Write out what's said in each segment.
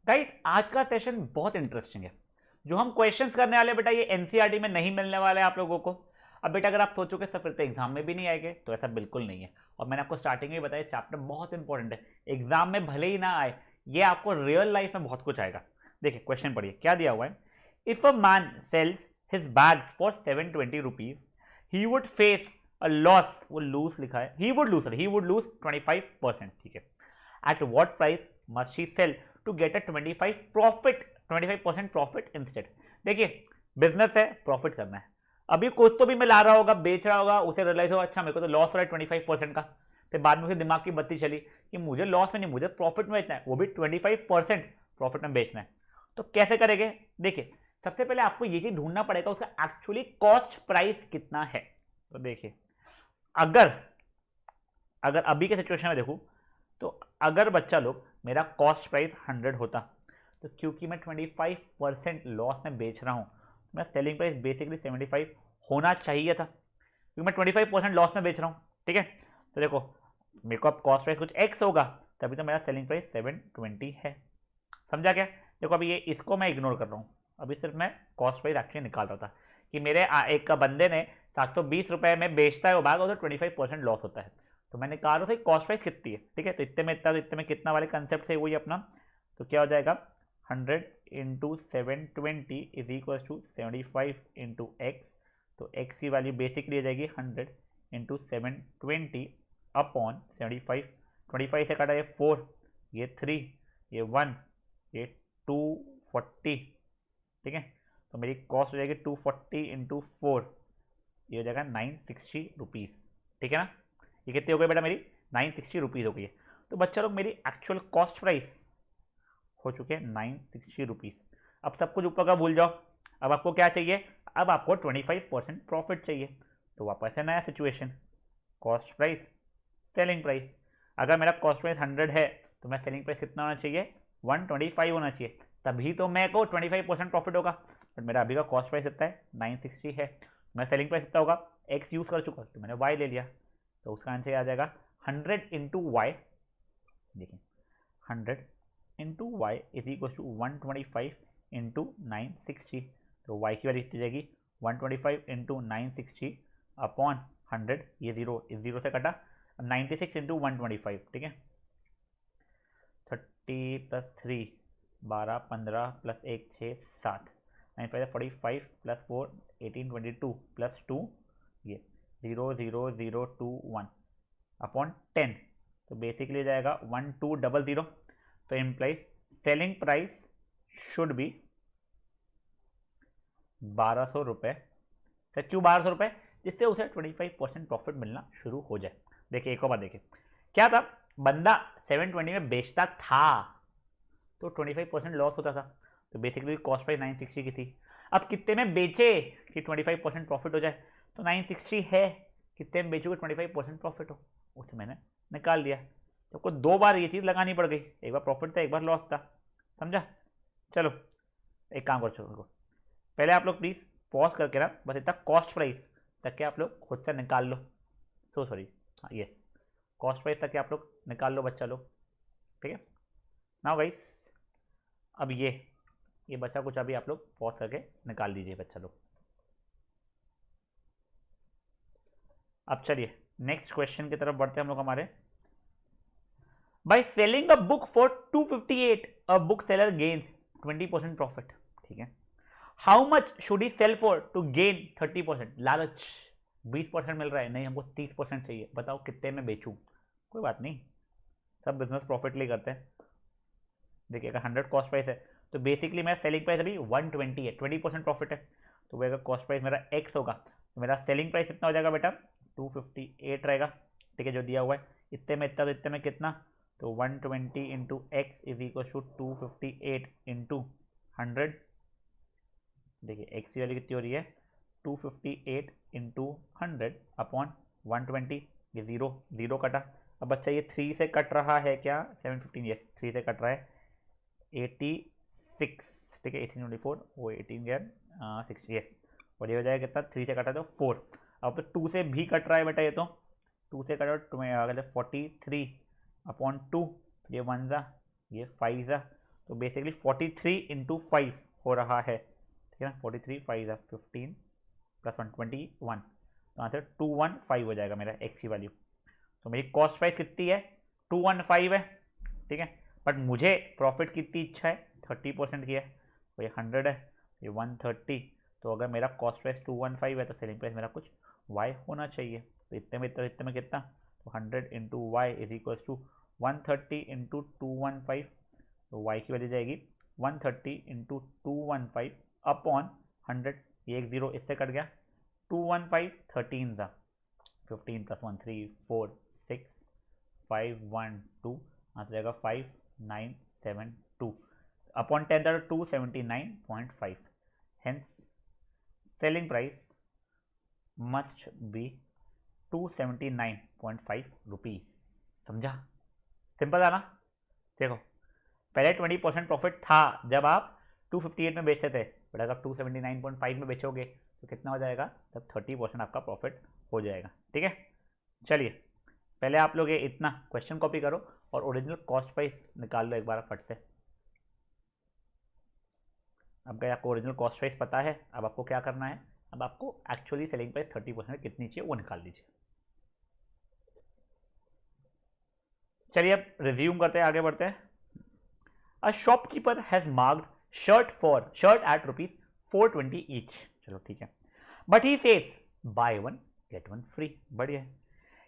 Guys आज का session बहुत इंटरेस्टिंग है। जो हम क्वेश्चंस करने वाले बेटा ये एनसीईआरटी में नहीं मिलने वाले आप लोगों को। अब बेटा अगर आप सोचोगे सर फिर तो एग्जाम में भी नहीं आएंगे, तो ऐसा बिल्कुल नहीं है। और मैंने आपको स्टार्टिंग में बताया चैप्टर बहुत इंपॉर्टेंट है, एग्जाम में भले ही ना आए, ये आपको रियल लाइफ में बहुत कुछ आएगा। देखिए क्वेश्चन पढ़िए क्या दिया हुआ है। If a man sales his bags for 720 rupees he would face a loss, वो लूज लिखा है, ही वुड लूज 25%, ठीक है। At what price must she sell to get a 25% profit instead? देखिए बिजनेस है, प्रॉफिट करना है। अभी कुछ तो भी मैं ला रहा होगा, बेच रहा होगा, उसे रियलाइज होगा अच्छा मेरे को तो लॉस हो रहा है 25% का। फिर बाद में उसे दिमाग की बत्ती चली कि मुझे लॉस में नहीं, मुझे प्रॉफिट में बेचना है, वो भी 25% प्रॉफिट में बेचना है। तो कैसे करेंगे? देखिए सबसे पहले आपको ये चीज ढूंढना पड़ेगा उसका एक्चुअली कॉस्ट प्राइस कितना है। तो देखिए अगर अगर अभी के सिचुएशन में देखूं तो अगर बच्चा लोग मेरा कॉस्ट प्राइस 100 होता, तो क्योंकि मैं 25% लॉस में बेच रहा हूँ, मेरा सेलिंग प्राइस बेसिकली 75 होना चाहिए था, क्योंकि मैं 25% लॉस में बेच रहा हूँ, ठीक है। तो देखो मेरे को अब कॉस्ट प्राइस कुछ एक्स होगा, तभी तो मेरा सेलिंग प्राइस 720 है। समझा क्या? देखो अभी ये इसको मैं इग्नोर कर रहा हूँ, अभी सिर्फ मैं कॉस्ट प्राइस एक्चुअली निकाल रहा था कि मेरे एक का बंदे ने 720 रुपये में बेचता है वो बैग, और 25% लॉस होता है। तो मैंने कहा था कॉस्ट प्राइस कितनी है, ठीक है। तो इतने में इतना, तो इतने में कितना वाले कंसेप्ट है वही अपना। तो क्या हो जाएगा 100 into 720 is equal to 75 into X. तो एक्स की वैल्यू बेसिकली आ जाएगी 100 इंटू 720 अपॉन 75। 25 से काटा ये 4, ये 3, ये 1, ये 240, ठीक है। तो मेरी कॉस्ट हो जाएगी 240 इंटू 4, ये हो जाएगा 960 रुपीज़, ठीक है ना। ये कितनी हो गई बेटा मेरी 960 रुपीज़ हो गई है। तो बच्चा लोग मेरी एक्चुअल कॉस्ट प्राइस हो चुके हैं 960 रुपीज़। अब सब कुछ ऊपर का भूल जाओ, अब आपको क्या चाहिए, अब आपको 25% प्रॉफिट चाहिए। तो वापस से नया situation, cost price selling price. अगर मेरा कॉस्ट प्राइस 100 है तो मैं सेलिंग प्राइस कितना होना चाहिए, 125 होना चाहिए, तभी तो मेरे को 25% प्रॉफिट होगा। बट मेरा अभी का कॉस्ट प्राइस कितना है 960 है, मैं सेलिंग प्राइस कितना होगा, एक्स यूज़ कर चुका तो मैंने वाई ले लिया। तो उसका आंसर आ जाएगा 100 इंटू वाई। देखिए 100 into Y is equal to 125 into 960। तो वाई की वैल्यू कितनी जाएगी 125 इंटू 960 अपॉन 100, ये जीरो इस जीरो से कटा, 96 इंटू 125, ठीक है। 30 प्लस 3 12 15 प्लस 1 6 7, 9 5 45 प्लस 4 18 22 प्लस 2 ये 0 0 0 2 1 अपॉन 10। तो बेसिकली जाएगा 1200। तो implies selling price should be 1200 रुपये। तो क्यों 1200 रुपये? जिससे उसे 25% प्रॉफिट मिलना शुरू हो जाए। देखिए एक और बात देखिए, क्या था, बंदा 720 में बेचता था तो 25% लॉस होता था, तो बेसिकली कॉस्ट प्राइस 960 की थी। अब कितने में बेचे कि 25% प्रॉफिट हो जाए, तो 960 है, कितने में बेचोगे 25% प्रॉफिट हो, उसे मैंने निकाल दिया। तो आपको दो बार ये चीज़ लगानी पड़ गई, एक बार प्रॉफिट था एक बार लॉस था, समझा। चलो एक काम करो, पहले आप लोग प्लीज़ पॉज करके ना बस इतना कॉस्ट प्राइस तक के आप लोग खुद से निकाल लो। सो सॉरी, हाँ यस, कॉस्ट प्राइस तक के आप लोग निकाल लो बच्चा लोग, ठीक है। नाउ गाइस अब ये बचा कुछ अभी आप लोग पॉज करके निकाल दीजिए बच्चा लोग। अब चलिए नेक्स्ट क्वेश्चन की तरफ बढ़ते हैं हम लोग हमारे। By selling a book for 258 a book seller gains 20% profit, ठीक है। How much should he sell for to gain 30%? लालच, 20% मिल रहा है, नहीं हमको 30% चाहिए, बताओ कितने में बेचूं। कोई बात नहीं, सब बिजनेस प्रॉफिट ले करते हैं। देखिए अगर 100 कॉस्ट प्राइस है तो बेसिकली मेरा सेलिंग प्राइस अभी 120 है, 20% प्रॉफिट है। तो वो अगर कॉस्ट प्राइस मेरा एक्स होगा तो मेरा सेलिंग प्राइस कितना हो जाएगा बेटा 258 रहेगा, ठीक है, जो दिया हुआ है। इतने में इतना तो इतने में कितना, तो 120 into X is equal to 258 into 100। देखिए एक्स की वैल्यू कितनी हो रही है 258 इंटू 100 अपॉन 120, ये जीरो जीरो कटा। अब बच्चा ये 3 से कट रहा है क्या, 715, यस 3 से कट रहा है 86, ठीक है, 1824 वो 18 गया 60, यस। और ये हो जाएगा कितना, 3 से कटा तो 4। अब तो 2 से भी कट रहा है बेटा, ये तो 2 से कटा तो 43 अपॉन 2, ये 1 ज़ा ये 5 ज़ा, तो बेसिकली 43 इंटू 5 हो रहा है, ठीक है ना। 43 5 है 15 प्लस 1 21, तो आंसर 215 हो जाएगा मेरा एक्स की वैल्यू। तो मेरी कॉस्ट प्राइस कितनी है 215 है, ठीक है। बट मुझे प्रॉफिट कितनी इच्छा है 30% की है, तो ये 100 है, ये 130। तो अगर मेरा कॉस्ट प्राइस 215 है तो सेलिंग प्राइस मेरा कुछ y होना चाहिए। तो इतने में कितना, तो 100 into Y is equal to 130 into 215, तो y की वैल्यू जाएगी 130 इंटू 215 अपॉन 100, ये एक जीरो इससे कट गया, 215 13 था 15 प्लस 1 3 4 6 5 1 2, आंसर जाएगा 5972 अपॉन 10 था 279.5, hence selling price must be 279.5 rupees. समझा, सिंपल था ना। देखो पहले 20% प्रॉफिट था जब आप 258 में बेचते थे, बट अगर 279.5 में बेचोगे तो कितना हो जाएगा, तब 30% आपका प्रॉफिट हो जाएगा, ठीक है। चलिए पहले आप लोग ये इतना क्वेश्चन कॉपी करो और ओरिजिनल कॉस्ट प्राइस निकाल लो एक बार फट से। अब क्या आपको ओरिजिनल कॉस्ट प्राइस पता है, अब आपको क्या करना है, अब आपको एक्चुअली सेलिंग प्राइस 30% कितनी चाहिए वो निकाल लीजिए। चलिए अब रिज्यूम करते हैं, आगे बढ़ते हैं। A shopkeeper has marked shirt eight ₹420 each, चलो ठीक है, but he says by one get one free, बढ़िया है।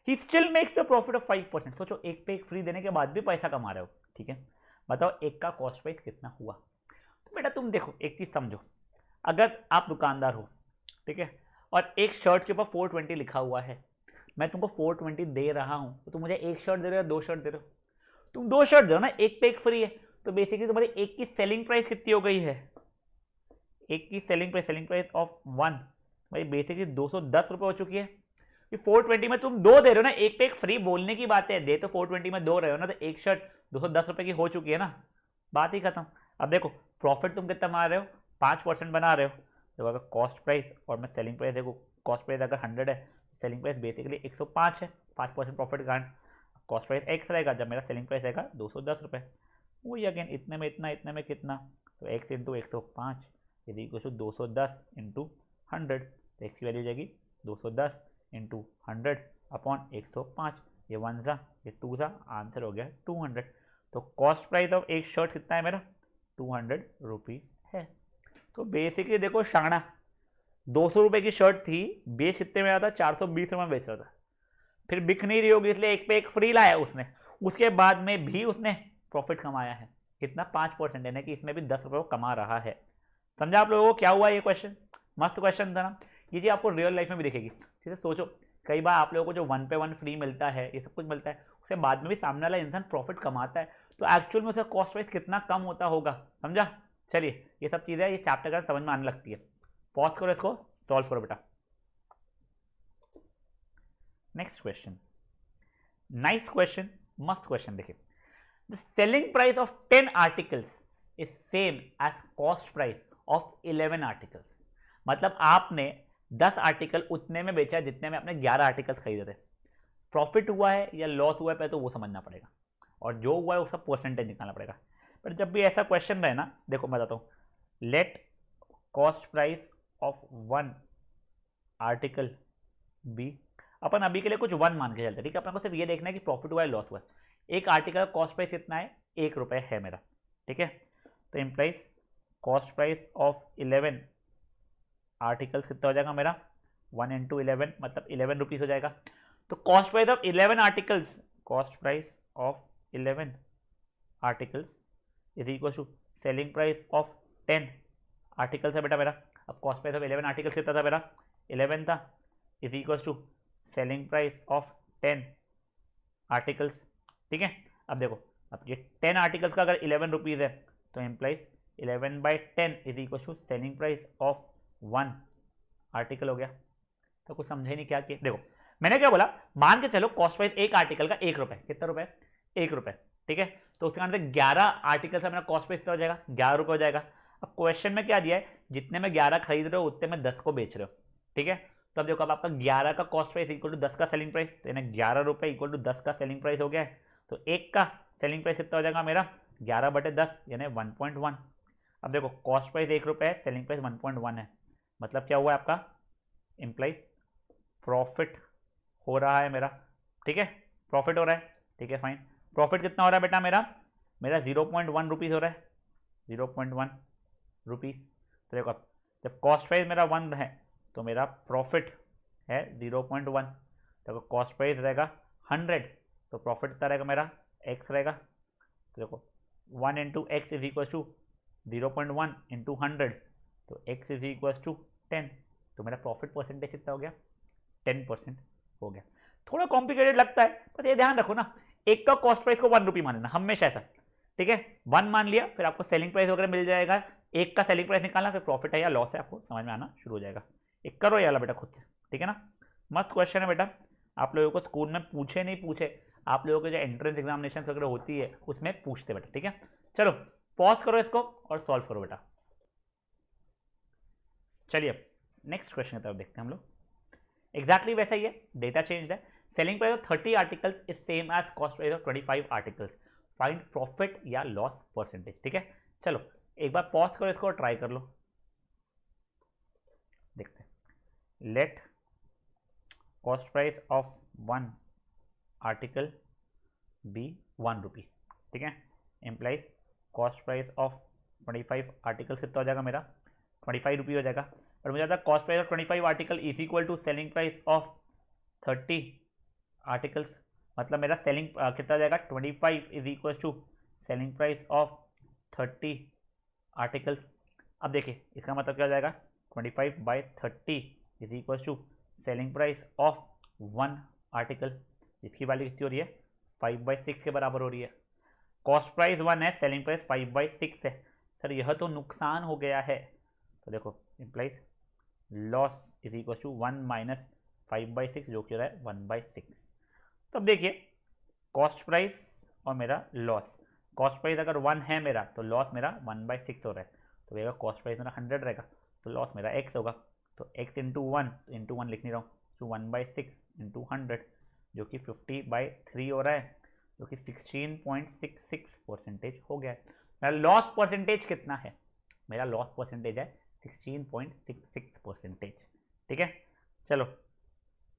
He still makes a profit of 5%, सोचो एक पे एक फ्री देने के बाद भी पैसा कमा रहे हो, ठीक है। बताओ एक का कॉस्ट प्राइस कितना हुआ। तो बेटा तुम देखो एक चीज समझो, अगर आप दुकानदार हो, ठीक है, और एक शर्ट के ऊपर 420 लिखा हुआ है, मैं तुमको 420 दे रहा हूं, तो तुम मुझे एक शर्ट दे रहे हो, दो शर्ट दे रहे हो, तुम दो शर्ट दे रहे हो ना, एक पे एक फ्री है, तो बेसिकली तुम्हारी एक की सेलिंग प्राइस कितनी हो गई है, एक की सेलिंग प्राइस ऑफ वन भाई बेसिकली 210 रुपये हो चुकी है। ये 420 में तुम दो दे रहे हो ना, एक पे एक फ्री बोलने की बात है, दे तो 420 में दो रहे हो ना, तो एक शर्ट 210 रुपये की हो चुकी है ना, बात ही खत्म। अब देखो प्रॉफिट तुम कितना बना रहे हो, 5% बना रहे हो। तो अगर कॉस्ट प्राइस और मैं सेलिंग प्राइस देखो, कॉस्ट प्राइस अगर 100 है, सेलिंग प्राइस बेसिकली 105 है, 5% प्रॉफिट कारण कॉस्ट प्राइस एक्स रहेगा, जब मेरा सेलिंग प्राइस रहेगा 210 रुपये। वही अगेन इतने में इतना, इतने में कितना, तो एक्स इंटू 105 यदि कुछ 210 इंटू 100, तो एक्स की वैल्यू जाएगी 210 इंटू 100 अपॉन 105, ये 1 सा ये 2 सा, आंसर हो गया 200। तो कॉस्ट प्राइस ऑफ एक शर्ट कितना है मेरा 200 रुपीज़ है। तो बेसिकली देखो शाना 200 रुपये की शर्ट थी, बेच कितने में आता 420 रुपये में बेच रहा था, फिर बिक नहीं रही होगी इसलिए एक पे एक फ्री लाया उसने, उसके बाद में भी उसने प्रॉफिट कमाया है कितना 5%, यानी कि इसमें भी 10 रुपये कमा रहा है। समझा आप लोगों को क्या हुआ ये क्वेश्चन, मस्त क्वेश्चन था ना। ये जी आपको रियल लाइफ में भी दिखेगी, सीधे सोचो कई बार आप लोगों को जो 1 पे 1 फ्री मिलता है, ये सब कुछ मिलता है, उसके बाद में भी सामने वाला इंसान प्रॉफिट कमाता है, तो एक्चुअल में उसका कॉस्ट प्राइस कितना कम होता होगा, समझा। चलिए ये सब चीज़ें ये चैप्टर का समझ में आने लगती है। पॉज करो, इसको सॉल्व करो बेटा। नेक्स्ट क्वेश्चन, नाइस क्वेश्चन, मस्त क्वेश्चन। देखिए the selling price of 10 articles is same as cost price of 11 articles. मतलब आपने 10 आर्टिकल उतने में बेचा जितने में आपने 11 आर्टिकल्स खरीदे थे। प्रॉफिट हुआ है या लॉस हुआ है पहले तो वो समझना पड़ेगा, और जो हुआ है उसका परसेंटेज निकालना पड़ेगा। पर जब भी ऐसा क्वेश्चन रहे ना, देखो मैं बताता हूँ, let cost price of 1 article be, अपन अभी के लिए कुछ 1 मान के चलते हैं, ठीक है। अपन को सिर्फ ये देखना है कि प्रॉफिट हुआ है लॉस हुआ है। एक आर्टिकल का कॉस्ट प्राइस कितना है 1 रुपये है मेरा, ठीक है। तो implies cost price of 11 articles कितना हो जाएगा मेरा 1 इंटू 11 मतलब 11 रुपीज़ हो जाएगा। तो cost price of 11 articles, cost price of 11 articles is equal to selling price of 10 articles है बेटा मेरा। अब कॉस्ट प्राइस ऑफ 11 आर्टिकल्स कितना था मेरा 11 था, is equal to selling price of 10 articles, ठीक है। अब देखो अब ये 10 आर्टिकल्स का अगर 11 रुपीज़ है तो implies 11/10 is equal to selling price of 1 article हो गया। तो कुछ समझे नहीं क्या किया। देखो मैंने क्या बोला, मान के चलो कॉस्ट प्राइस एक आर्टिकल का 1 रुपये, कितना रुपये 1 रुपये, ठीक है। तो उसके अंदर 11 आर्टिकल से मेरा कॉस्ट प्राइस कितना हो जाएगा 11 रुपये हो जाएगा। अब क्वेश्चन में क्या दिया है, जितने में 11 खरीद रहे हो उतने में 10 को बेच रहे हो, ठीक है। तो अब देखो अब आपका 11 का कॉस्ट प्राइस इक्वल टू 10 का सेलिंग प्राइस, तो यानी 11 रुपये इक्वल टू 10 का सेलिंग प्राइस हो गया है। तो एक का सेलिंग प्राइस कितना हो जाएगा मेरा 11/10 यानी 1.1। अब देखो कॉस्ट प्राइस 1 रुपये है, सेलिंग प्राइस 1.1 है, मतलब क्या हुआ है आपका, इम्प्लाइज प्रॉफिट हो रहा है मेरा, ठीक है, प्रॉफिट हो रहा है, ठीक है फाइन। प्रॉफिट कितना हो रहा है बेटा मेरा, मेरा 0.1 रुपीज़ हो रहा है, 0.1 रुपीज़। तो देखो अब जब कॉस्ट प्राइस मेरा 1 है तो मेरा प्रॉफिट है 0.1, तो कॉस्ट प्राइस रहेगा 100 तो प्रॉफिट कितना रहेगा मेरा x रहेगा। तो देखो 1 into X is equal to 0.1 into 100, तो x इज इक्वल टू 10, तो मेरा प्रॉफिट परसेंटेज कितना हो गया, 10% हो गया। थोड़ा कॉम्प्लिकेटेड लगता है पर ये ध्यान रखो ना, एक का कॉस्ट प्राइस को 1 रुपी मान लेना हमेशा ऐसा, ठीक है, 1 मान लिया, फिर आपको सेलिंग प्राइस वगैरह मिल जाएगा, एक का सेलिंग प्राइस निकालना, फिर प्रॉफिट है या लॉस है आपको समझ में आना शुरू हो जाएगा। एक करो ये वाला बेटा खुद से, ठीक है ना, मस्त क्वेश्चन है बेटा, आप लोगों को स्कूल में पूछे नहीं पूछे, आप लोगों के जो एंट्रेंस एग्जामिनेशन वगैरह होती है उसमें पूछते बेटा, ठीक है। चलो पॉज करो इसको और सॉल्व करो बेटा। चलिए अब नेक्स्ट क्वेश्चन की तरफ देखते हैं हम लोग। एग्जैक्टली वैसा ही है, डेटा चेंज है, selling price of 30 articles is same as cost price of 25 articles, find profit या लॉस परसेंटेज, ठीक है। चलो एक बार पॉज करो इसको और ट्राई कर लो, देखते हैं। Let cost price of 1 article B 1 rupee, ठीक है, implies cost price of 25 articles कितना हो जाएगा मेरा 25 रुपी हो जाएगा, और मुझे आता है cost price of 25 article is equal to selling price of 30 articles, मतलब मेरा सेलिंग कितना हो जाएगा 25 is equal to selling price of 30 articles. अब देखिए इसका मतलब क्या हो जाएगा 25/30 is equal to selling price of 1 article, जिसकी वैल्यू कितनी हो रही है 5/6 के बराबर हो रही है। कॉस्ट प्राइस 1 है, सेलिंग प्राइस 5/6 है, सर यह तो नुकसान हो गया है, तो देखो implies loss is equal to 1 minus 5/6 जो कि हो रहा है 1/6। तब देखिए कॉस्ट प्राइस और मेरा लॉस, कॉस्ट प्राइस अगर 1 है मेरा तो लॉस मेरा 1/6 हो रहा है, तो भैया कॉस्ट प्राइस मेरा 100 रहेगा तो लॉस मेरा x होगा, तो x इंटू 1 लिख नहीं रहा हूँ, तो 1/6 इंटू 100 जो कि 50/3 हो रहा है, जो कि 16.66% हो गया है। मेरा लॉस परसेंटेज कितना है, मेरा लॉस परसेंटेज है 16.66%, ठीक है। चलो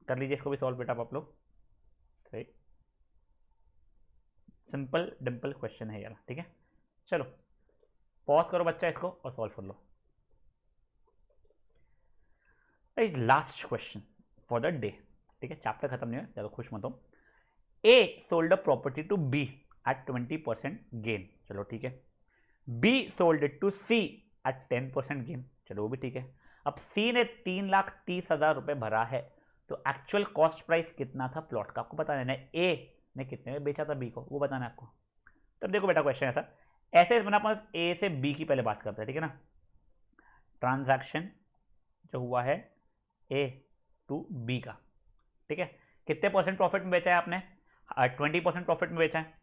कर लीजिए इसको भी सॉल्व बेटा आप लोग, सिंपल डिम्पल क्वेश्चन है यार, ठीक है। चलो पॉज करो बच्चा इसको और सॉल्व कर लो। Is last question for the day, ठीक है, चैप्टर खत्म नहीं है, ज़्यादा खुश मत हो। A sold a property to B at 20% gain, चलो ठीक है, B sold it to C at 10% gain, चलो वो भी ठीक है। अब सी ने 3,30,000 रुपये भरा है, तो एक्चुअल कॉस्ट प्राइस कितना था प्लॉट का आपको बता देना है, ए ने कितने में बेचा था बी को वो बताना है आपको। तब देखो बेटा क्वेश्चन ऐसा ऐसे बना, अपन ए से बी की पहले बात करते हैं, ठीक है ना। ट्रांजैक्शन जो हुआ है ए टू बी का, ठीक है, कितने परसेंट प्रॉफिट में बेचा है आपने, 20% प्रॉफिट में बेचा है।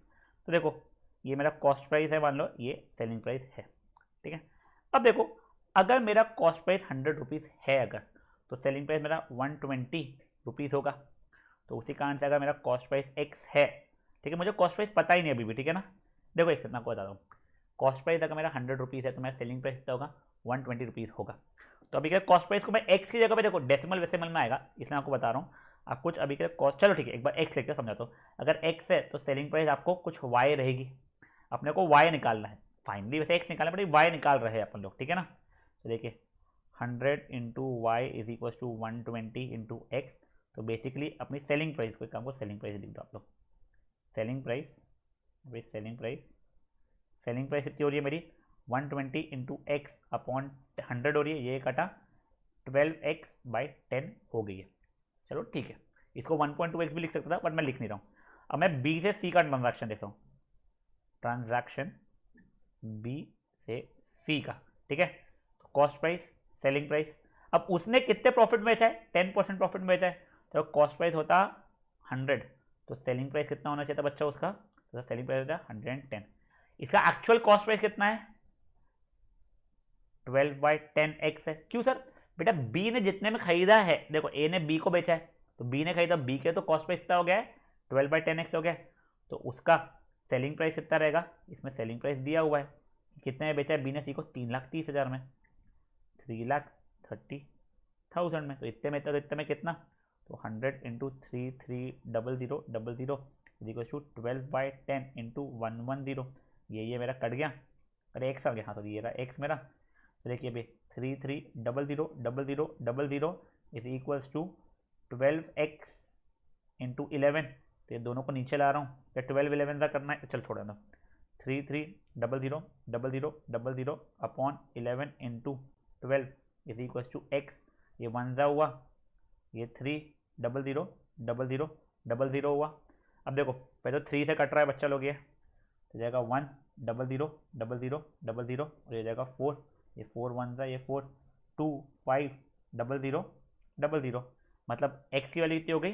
तो देखो ये मेरा कॉस्ट प्राइस है, मान लो ये सेलिंग प्राइस है, ठीक है। अब देखो अगर मेरा कॉस्ट प्राइस 100 रुपीज़ है अगर, तो सेलिंग प्राइस मेरा 120 रुपीज़ होगा, तो उसी कारण से अगर मेरा कॉस्ट प्राइस x है, ठीक है, मुझे कॉस्ट प्राइस पता ही नहीं अभी भी, ठीक है ना। देखो एक मैं आपको बता दूँ, कॉस्ट प्राइस अगर मेरा 100 रुपीज़ है तो मेरा सेलिंग प्राइस कितना होगा 120 रुपीज़ होगा। तो अभी क्या कॉस्ट प्राइस को मैं x की जगह पे, देखो डेसिमल वेसिमल में आएगा इसलिए आपको बता रहा हूँ, आप कुछ अभी के कॉस्ट, चलो ठीक है एक बार x लेकर समझाता हूँ। अगर x है तो सेलिंग प्राइस आपको कुछ y रहेगी, अपने को y निकालना है, फाइनली वैसे x निकालना पड़ेगा, y निकाल रहे हैं अपन लोग, ठीक है ना। तो देखिए 100 into Y is equal to 120 into X, तो बेसिकली अपनी सेलिंग प्राइस को काम को सेलिंग प्राइस लिख दो आप लोग, सेलिंग प्राइस कितनी हो रही है मेरी 120 इंटू एक्स अपॉन 100 हो रही है, ये कटा 12x/10 हो गई है। चलो ठीक है, इसको 1.2x भी लिख सकता था बट मैं लिख नहीं रहा हूँ। अब मैं बी से सी का ट्रांजैक्शन देख रहा हूँ, ट्रांजैक्शन बी से सी का, ठीक है, तो कॉस्ट प्राइस सेलिंग प्राइस, अब उसने कितने प्रॉफिट में बेचा है 10% प्रॉफिट में बेचा है, तो कॉस्ट प्राइस होता 100, तो सेलिंग प्राइस कितना होना चाहिए था बच्चा उसका, तो सेलिंग प्राइस होता 110। इसका एक्चुअल कॉस्ट प्राइस कितना है 12/10x है। क्यों सर, बेटा बी ने जितने में खरीदा है, देखो ए ने बी को बेचा है तो बी ने खरीदा, बी के तो कॉस्ट प्राइस कितना हो गया है 12/10x हो गया, तो उसका सेलिंग प्राइस कितना रहेगा, इसमें सेलिंग प्राइस दिया हुआ है, कितने में बेचा है बी ने सी को, 3,30,000 में, 3,30,000 में, तो इतने में तो इतने में कितना, तो 100 इंटू 33,000,000 इक्वल टू 12/10 इंटू 110, ये मेरा कट गया, अरे एक्स आ गया, हाँ तो ये रहा एक्स मेरा। तो देखिए भाई 33,000,000 is equals to 12x into 11, तो ये दोनों को नीचे ला रहा हूँ, या 12 11 का करना है, चल छोड़ा ना, 33,000,000 upon 11 into 12 is equals to X, ये 1 जा हुआ, ये 3,000,000 हुआ। अब देखो पहले तो 3 से कट रहा है बच्चा लोग, ये तो जाएगा 1,000,000 और ये जाएगा 4, ये 4 1 जा, ये 4 2 5,000,000, मतलब x की वैल्यू कितनी हो गई,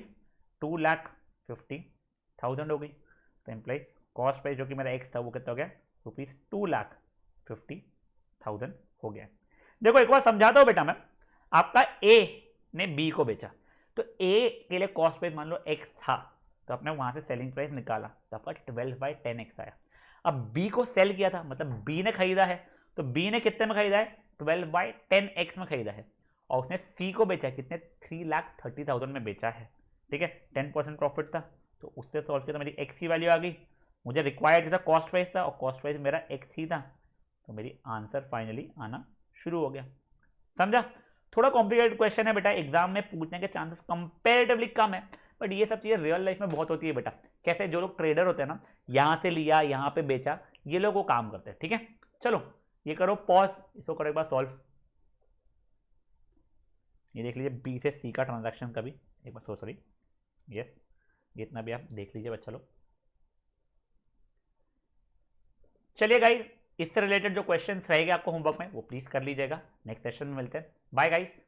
2,50,000 हो गई। तो इम्प्लाइज कॉस्ट प्राइस जो कि मेरा x था वो कितना हो गया, ₹2,50,000 हो गया। देखो एक बार समझाता हूँ बेटा मैं, आपका A ने B को बेचा, तो A के लिए कॉस्ट प्राइस मान लो x था, तो आपने वहां से सेलिंग प्राइस निकाला, तो आपका 12/10x आया। अब B को सेल किया था, मतलब B ने खरीदा है, तो B ने कितने में खरीदा है, 12/10x में खरीदा है, और उसने C को बेचा है कितने, 3,30,000 में बेचा है, ठीक है, 10% प्रॉफिट था, तो उससे सॉल्व किया तो मेरी x की वैल्यू आ गई, मुझे रिक्वायर्ड था कॉस्ट प्राइस था, और कॉस्ट प्राइस मेरा x ही था, तो मेरी आंसर फाइनली आना शुरू हो गया। समझा, थोड़ा कॉम्प्लिकेटेड क्वेश्चन है बेटा, एग्जाम में पूछने के चांसेस कंपेरेटिवली कम है, बट ये सब चीजें रियल लाइफ में बहुत होती है बेटा। कैसे जो लोग ट्रेडर होते हैं ना, यहां से लिया यहां पे बेचा, ये लोग वो काम करते हैं, ठीक है। चलो ये करो पॉज, इसको करो एक बार सॉल्व। ये देख लीजिए बी से सी का ट्रांजैक्शन का भी एक बार, सॉरी यस, ये इतना भी आप देख लीजिए बच्चा लोग। चलिए गाइस, इससे रिलेटेड जो क्वेश्चंस रहेंगे आपको होमवर्क में, वो प्लीज कर लीजिएगा। नेक्स्ट सेशन में मिलते हैं, बाय गाइस।